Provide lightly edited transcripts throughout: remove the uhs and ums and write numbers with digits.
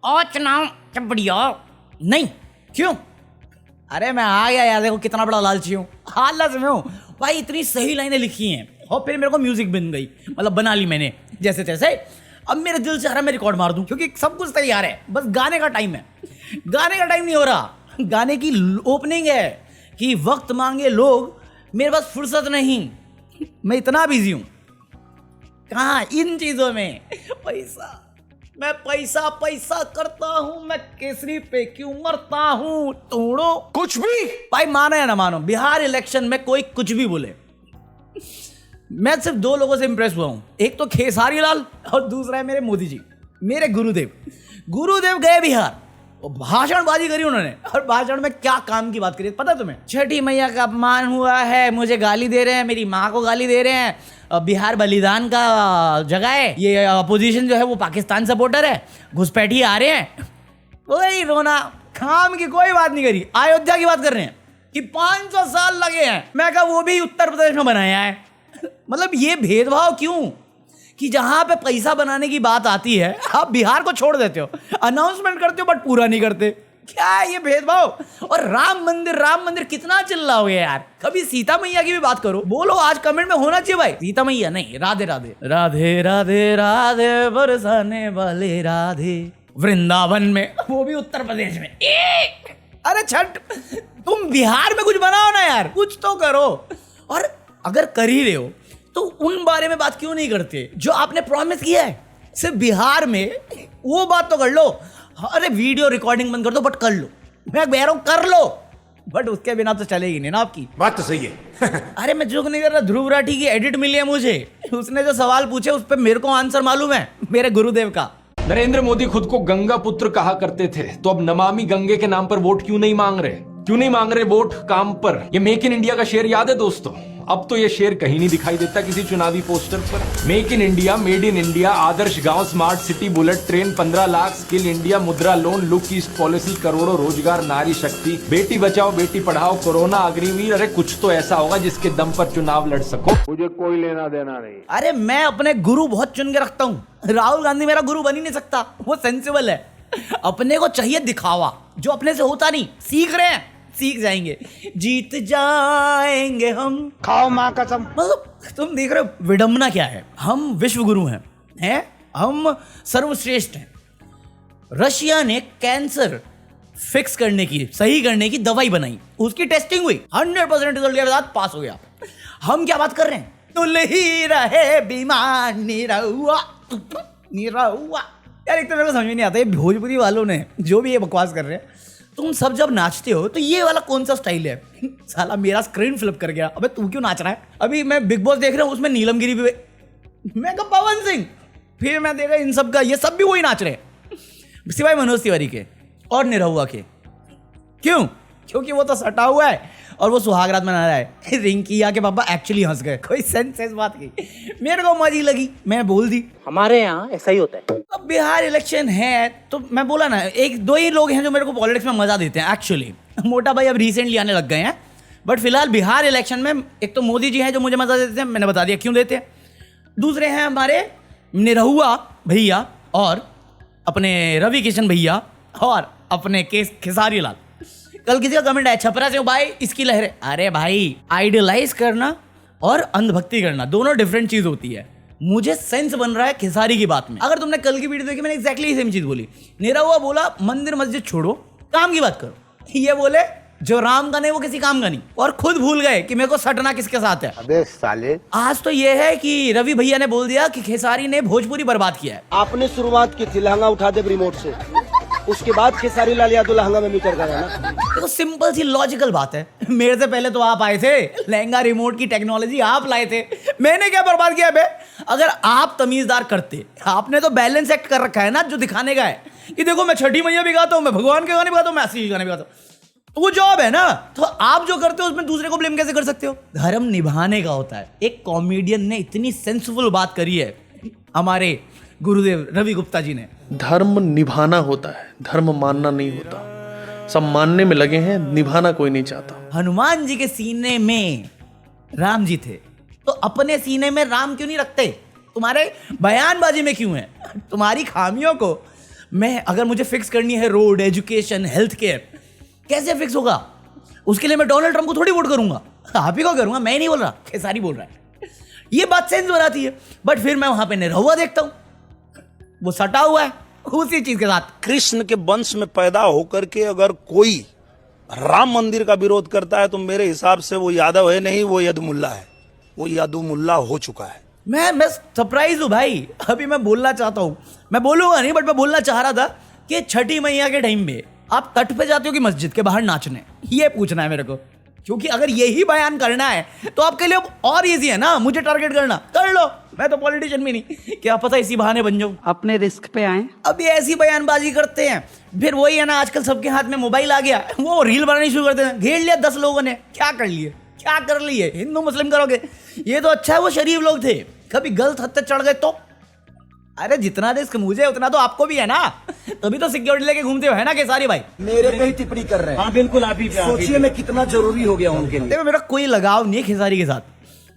और चुनाव जब बढ़िया नहीं क्यों? अरे मैं आ गया यार, देखो कितना बड़ा लालची हूँ, हालत में हूँ भाई। इतनी सही लाइनें लिखी हैं और फिर मेरे को म्यूजिक बन गई, मतलब बना ली मैंने जैसे तैसे। अब मेरे दिल से मैं रिकॉर्ड मार दूं क्योंकि सब कुछ तैयार है, बस गाने का टाइम है। गाने का टाइम नहीं हो रहा, गाने की ओपनिंग है कि वक्त मांगे लोग, मेरे पास फुर्सत नहीं, मैं इतना बिजी हूं। कहाँ इन चीजों में पैसा, मैं पैसा पैसा करता हूं, मैं केसरी पे क्यों मरता हूं। तोड़ो कुछ भी भाई, मानो या ना मानो, बिहार इलेक्शन में कोई कुछ भी बोले, मैं सिर्फ दो लोगों से इंप्रेस हुआ हूं। एक तो खेसारी लाल और दूसरा है मेरे मोदी जी, मेरे गुरुदेव। गुरुदेव गए बिहार, भाषणबाजी करी उन्होंने, और भाषण में क्या काम की बात करी पता है तुम्हें? छठी मैया का अपमान हुआ है, मुझे गाली दे रहे हैं, मेरी माँ को गाली दे रहे हैं, बिहार बलिदान का जगह है, ये अपोजिशन जो है वो पाकिस्तान सपोर्टर है, घुसपैठी आ रहे हैं। वही रोना, काम की कोई बात नहीं करी। अयोध्या की बात कर रहे हैं कि 500 साल लगे हैं। मैं कहा वो भी उत्तर प्रदेश में बनाया है। मतलब ये भेदभाव क्यों कि जहां पे पैसा बनाने की बात आती है आप बिहार को छोड़ देते हो, अनाउंसमेंट करते हो बट पूरा नहीं करते। क्या है ये भेदभाव? और राम मंदिर कितना चिल्लाओगे यार, कभी सीता मैया की भी बात करो, बोलो। आज कमेंट में होना चाहिए भाई, सीता मैया नहीं, राधे राधे राधे राधे राधे बरसाने वाले राधे, वृंदावन में, वो भी उत्तर प्रदेश में। अरे छठ, तुम बिहार में कुछ बनाओ ना यार, कुछ तो करो। और अगर कर ही रहे हो तो उन बारे में बात क्यों नहीं करते जो आपने प्रॉमिस किया है? सिर्फ बिहार में वो बात तो कर लो। अरे वीडियो रिकॉर्डिंग बंद कर दो बट कर लो, मैं कह रहा हूं कर लो, बट उसके बिना तो चलेगी नहीं ना आपकी बात। तो सही है। अरे मैं जोक नहीं कर रहा, ध्रुव राठी की एडिट मिली है मुझे, उसने जो सवाल पूछे उस पर मेरे को आंसर मालूम है, मेरे गुरुदेव का। नरेंद्र मोदी खुद को गंगा पुत्र कहा करते थे, तो अब नमामि गंगे के नाम पर वोट क्यों नहीं मांग रहे? क्यों नहीं मांग रहे वोट काम पर? ये मेक इन इंडिया का शेर याद है दोस्तों? अब तो ये शेर कहीं नहीं दिखाई देता किसी चुनावी पोस्टर पर। Make in India, made in India, आदर्श गांव, smart city, bullet train, 15 lakh, skill India, Mudra loan, look east policy, करोड़ों रोजगार, नारी शक्ति, बेटी बचाओ बेटी पढ़ाओ, कोरोना अग्निवीर। अरे कुछ तो ऐसा होगा जिसके दम पर चुनाव लड़ सको। मुझे कोई लेना देना नहीं। अरे मैं अपने गुरु बहुत चुन के रखता हूँ, राहुल गांधी मेरा गुरु बन ही नहीं सकता, वो सेंसिबल है। अपने को चाहिए दिखावा, जो अपने से होता नहीं। सीख रहे हैं, सीख जाएंगे, जीत जाएंगे हम, खाओ माँ कसम। मतलब तुम देख रहे हो विडंबना क्या है। हम विश्व गुरु हैं, हम सर्वश्रेष्ठ हैं। रशिया ने कैंसर फिक्स करने की, सही करने की दवाई बनाई, उसकी टेस्टिंग हुई, 100% रिजल्ट के बाद पास हो गया। हम क्या बात कर रहे हैं? तुल ही रहे बीमार निरहुआ निरहुआ। यार एक तो मेरे को समझ में नहीं आता, ये भोजपुरी वालों ने जो भी ये बकवास कर रहे हैं, तुम सब जब नाचते हो तो ये वाला कौन सा स्टाइल है? साला मेरा स्क्रीन फ्लिप कर गया। अबे तू क्यों नाच रहा है? अभी मैं बिग बॉस देख रहा हूँ, उसमें नीलम गिरी भी, मैं कहा पवन सिंह, फिर मैं देखा इन सब का, ये सब भी वही नाच रहे हैं सिवाय मनोज तिवारी के और निरहुआ के। क्यों? क्योंकि वो तो सटा हुआ है और वो सुहागरात मना रहा है। रिंकिया के पापा एक्चुअली हंस गए, कोई सेंस बात की, मेरे को मजी लगी, मैं बोल दी। हमारे यहाँ ऐसा ही होता है। अब बिहार इलेक्शन है तो मैं बोला ना, एक दो ही लोग हैं जो मेरे को पॉलिटिक्स में मजा देते हैं एक्चुअली। मोटा भाई अब रिसेंटली आने लग गए हैं, बट फिलहाल बिहार इलेक्शन में एक तो मोदी जी हैं जो मुझे मजा देते हैं, मैंने बता दिया क्यों देते हैं। दूसरे हैं हमारे निरहुआ भैया और अपने रवि किशन भैया और अपने खेसारी लाल। कल किसी का कमेंट है, छपरा से भाई इसकी लहरें। अरे भाई, आइडियलाइज करना और अंधभक्ति करना दोनों डिफरेंट चीज होती है। मुझे सेंस बन रहा है खेसारी की बात में। अगर तुमने कल की वीडियो देखी, मैंने एग्जैक्टली सेम चीज बोली। निरहुआ बोला मंदिर मस्जिद छोड़ो, काम की बात करो। ये बोले जो राम का नहीं वो किसी काम का नहीं, और खुद भूल गए कि मेरे को सटना किसके साथ है। अबे साले, आज तो ये है कि रवि भैया ने बोल दिया कि खेसारी ने भोजपुरी बर्बाद किया है। आपने शुरुआत की थी लहंगा उठा दे रिमोट से, उसके बाद खेसारी लाल यादव लहंगा में मीटर गया ना। देखो सिंपल सी लॉजिकल बात है, मेरे से पहले तो आप आए थे, लहंगा रिमोट की टेक्नोलॉजी आप लाए थे, मैंने क्या बर्बाद किया बे? अगर आप तमीजदार करते, आपने तो बैलेंस एक्ट कर रखा है ना, जो दिखाने का है कि देखो मैं छठी मैया भी गाता हूँ, मैं भगवान के गाने भी गाता हूँ, मैं असली गाने भी गाता हूँ। तो वो जॉब है ना, तो आप जो करते हो उसमें दूसरे को ब्लेम कैसे कर सकते हो? धर्म निभाने का होता है। एक कॉमेडियन ने इतनी सेंसफुल बात करी है, हमारे गुरुदेव रवि गुप्ता जी ने। धर्म निभाना होता है, धर्म मानना नहीं होता। सब मानने में लगे हैं, निभाना कोई नहीं चाहता। हनुमान जी के सीने में राम जी थे, तो अपने सीने में राम क्यों नहीं रखते? तुम्हारे बयानबाजी में क्यों है? तुम्हारी खामियों को मैं अगर मुझे फिक्स करनी है रोड, एजुकेशन, हेल्थ केयर, कैसे फिक्स होगा? उसके लिए मैं डोनाल्ड ट्रंप को थोड़ी वोट करूंगा, आप ही को करूंगा, मैं नहीं बोल रहा, खेसारी बोल रहा है। ये बात सेंस बनाती है। बट फिर मैं वहां पे निरहुआ देखता हूं, वो सटा हुआ है उसी चीज के साथ। कृष्ण के वंश में पैदा होकर के अगर कोई राम मंदिर का विरोध करता है तो मेरे हिसाब से वो यादव है नहीं, वो यदुमुल्ला है, वो यदुमुल्ला हो चुका है। मैं सरप्राइज हूं भाई। अभी मैं बोलना चाहता हूं, मैं बोलूंगा नहीं, बट मैं बोलना चाह रहा था कि छठी मैया के टाइम पे आप तट पे जाते हो कि मस्जिद के बाहर नाचने, ये पूछना है मेरे को। क्योंकि अगर यही बयान करना है तो आपके लिए और इजी है ना, मुझे टारगेट करना, कर लो, मैं तो पॉलिटिशियन भी नहीं, क्या पता इसी बहाने बन जाऊं। अपने रिस्क पे आए। अब ये ऐसी बयानबाजी करते हैं, फिर वही है ना, आजकल सबके हाथ में मोबाइल आ गया, वो रील बनानी शुरू करते हैं। घेर लिया 10 लोगों ने, क्या कर लिए, क्या कर लिए, हिंदू मुस्लिम करोगे? ये तो अच्छा है वो शरीफ लोग थे, कभी गलत हद तक चढ़ गए तो? अरे जितना रिस्क मुझे उतना तो आपको भी है ना, तभी तो सिक्योरिटी लेके घूमते हो, है ना केसारी भाई? मेरे पे ही टिप्पणी कर रहे हैं। हाँ बिल्कुल, आप ही सोचिए मैं कितना जरूरी हो गया उनके लिए। देखो मेरा कोई लगाव नहीं है खेसारी के साथ,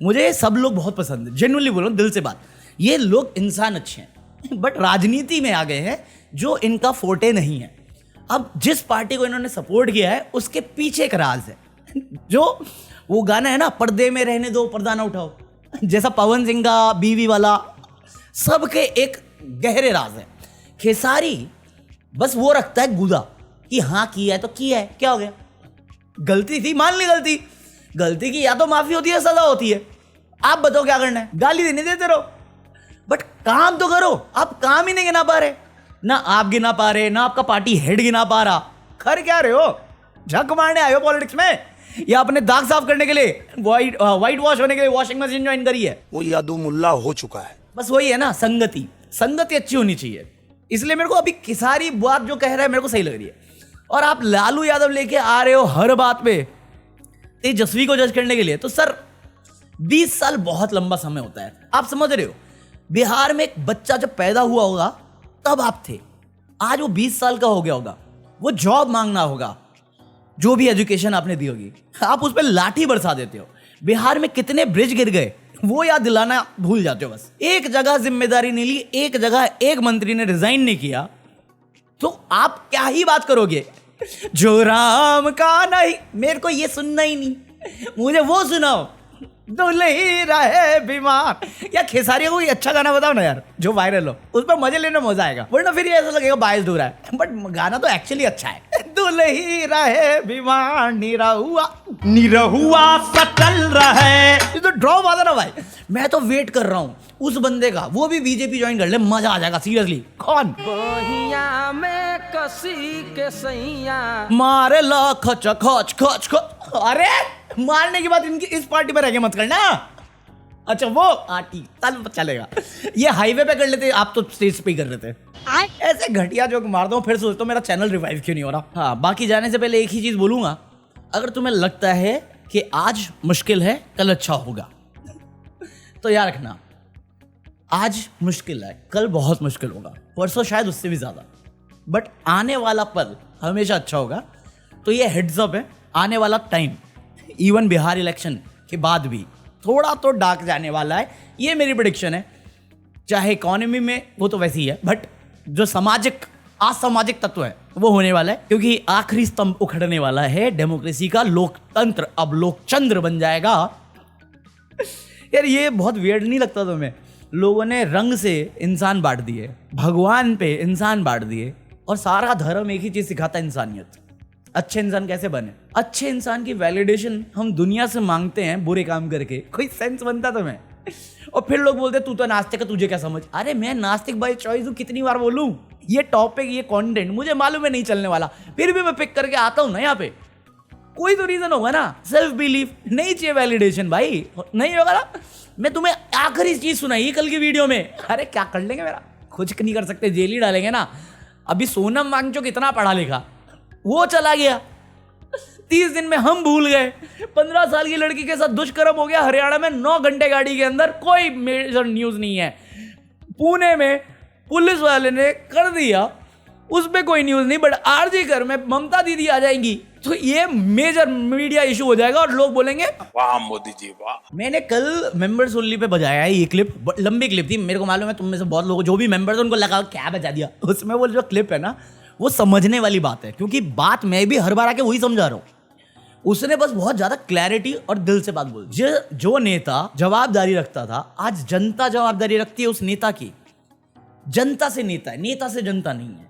मुझे सब लोग बहुत पसंद है, जेन्युइनली बोल रहा हूं, दिल से बात। ये लोग इंसान अच्छे हैं, बट राजनीति में आ गए हैं जो इनका फोटे नहीं है। अब जिस पार्टी को इन्होंने सपोर्ट किया है उसके पीछे एक राज है, जो वो गाना है ना, पर्दे में रहने दो पर्दा ना उठाओ, जैसा पवन सिंह का बीवी वाला, सबके एक गहरे राज है। खेसारी बस वो रखता है गुदा कि हाँ किया है तो किया है, क्या हो गया, गलती थी मान ली, गलती की या तो माफी होती है, सजा होती है। आप बताओ क्या करना है, गाली देने देते रहो, बट काम तो करो। आप काम ही नहीं गिना पा रहे, ना आप गिना पा रहे, ना आपका पार्टी हेड गिना पा रहा। कर क्या रहे हो, झक मारने आए हो पॉलिटिक्स में, या अपने दाग साफ करने के लिए, व्हाइट वॉश होने के लिए वॉशिंग मशीन ज्वाइन करी है? वो यदुमुल्ला हो चुका है। बस वही है ना, संगति अच्छी होनी चाहिए। इसलिए मेरे को अभी खेसारी बात जो कह रहा है मेरे को सही लग रही है। और आप लालू यादव लेके आ रहे हो हर बात पे तेजस्वी को जज करने के लिए, तो सर 20 साल बहुत लंबा समय होता है, आप समझ रहे हो? बिहार में एक बच्चा जब पैदा हुआ होगा तब आप थे, आज वो 20 साल का हो गया होगा, वो जॉब मांगना होगा, जो भी एजुकेशन आपने दी होगी, आप उस पर लाठी बरसा देते हो। बिहार में कितने ब्रिज गिर गए वो याद दिलाना भूल जाते हो। बस एक जगह जिम्मेदारी नहीं ली, एक जगह एक मंत्री ने रिजाइन नहीं किया, तो आप क्या ही बात करोगे? जो राम का नहीं, मेरे को ये सुनना ही नहीं, मुझे वो सुनाओ, दुल्ही रहे बीमार। या खेसारी को कोई अच्छा गाना बताओ ना यार, जो वायरल हो, उस पर मजे लेने में मजा आएगा, वरना फिर ये ऐसा लगेगा बायस हो रहा है। बट गाना तो एक्चुअली अच्छा है। दुल्ही रहे बीमार, निरहुआ सटल रहे, ये तो ड्रॉप आता ना भाई। मैं तो वेट कर रहा हूँ उस बंदे का, वो भी बीजेपी ज्वाइन कर ले, मजा आ जाएगा सीरियसली। कौन? बहिया में कसी के सैया मारे ला खच खच खच खच। अरे मारने की बात इनकी इस पार्टी पे रह के मत करना। अच्छा वो आटी तल चलेगा, ये हाईवे पे कर लेते, आप तो स्टेज पे ही कर लेते। ऐसे घटिया जोक मार दो, फिर सोचता हूँ मेरा चैनल रिवाइव क्यों नहीं हो रहा। हाँ, बाकी जाने से पहले एक ही चीज बोलूंगा, अगर तुम्हें लगता है कि आज मुश्किल है कल अच्छा होगा, तो याद रखना आज मुश्किल है कल बहुत मुश्किल होगा, परसों शायद उससे भी ज्यादा, बट आने वाला पल हमेशा अच्छा होगा। तो ये हेड्स अप है, आने वाला टाइम इवन बिहार इलेक्शन के बाद भी थोड़ा तो डार्क जाने वाला है, ये मेरी प्रेडिक्शन है। चाहे इकोनॉमी में वो तो वैसी ही है, बट जो सामाजिक असामाजिक तत्व है वो होने वाला है, क्योंकि आखिरी स्तंभ उखड़ने वाला है डेमोक्रेसी का। लोकतंत्र अब लोकचंद्र बन जाएगा। यार ये बहुत वियर्ड नहीं लगता तुम्हें? लोगों ने रंग से इंसान बांट दिए, भगवान पे इंसान बांट दिए, और सारा धर्म एक ही चीज सिखाता है, इंसानियत। अच्छे इंसान कैसे बने? अच्छे इंसान की वैलिडेशन हम दुनिया से मांगते हैं बुरे काम करके, कोई सेंस बनता तुम्हें? और फिर लोग बोलते तू तो नास्तिक है, तुझे क्या समझ? अरे मैं नास्तिक बाय चॉइस हूं, कितनी बार बोलूं? ये टॉपिक, ये कंटेंट मुझे मालूम है नहीं चलने वाला, फिर भी मैं पिक करके आता हूं ना यहाँ पे। कोई तो रीजन होगा ना, सेल्फ बिलीफ। नहीं चाहिए वैलिडेशन भाई, नहीं होगा ना। मैं तुम्हें आखिरी चीज सुनाई कल की वीडियो में, अरे क्या कर लेंगे मेरा, कुछ नहीं कर सकते, जेल ही डालेंगे ना। अभी सोनम वांगचुक कितना पढ़ा लिखा, वो चला गया, 30 दिन में हम भूल गए। 15 साल की लड़की के साथ दुष्कर्म हो गया हरियाणा में, 9 घंटे गाड़ी के अंदर, कोई मेजर न्यूज नहीं है। पुणे में पुलिस वाले ने कर दिया उस पे कोई न्यूज नहीं, बट आरजी कर में ममता दीदी आ जाएंगी तो ये मेजर मीडिया इशू हो जाएगा और लोग बोलेंगे वाह मोदी जी वाह। मैंने कल मेंबर्स ओनली पे बजाया है ये क्लिप, लंबी क्लिप थी, मेरे को मालूम है तुम में से बहुत लोगों जो भी मेंबर्स उनको लगा क्या बजा दिया। उसमें वो जो क्लिप है ना वो समझने वाली बात है, क्योंकि बात मैं भी हर बार आके वही समझा रहा हूँ। उसने बस बहुत ज्यादा क्लैरिटी और दिल से बात बोली। जो नेता जवाबदारी रखता था, आज जनता जवाबदारी रखती है उस नेता की। जनता से नेता है, नेता से जनता नहीं है।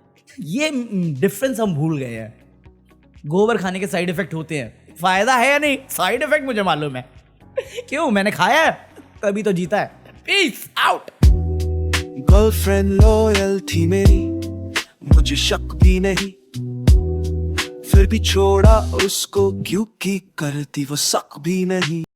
ये डिफरेंस हम भूल गए हैं। गोबर खाने के साइड इफेक्ट होते हैं, फायदा है या नहीं, साइड इफेक्ट मुझे मालूम है। क्यों, मैंने खाया है तभी तो जीता है। Peace out. गर्लफ्रेंड लॉयल थी मेरी, मुझे शक भी नहीं, फिर भी छोड़ा उसको क्योंकि करती वो शक भी नहीं।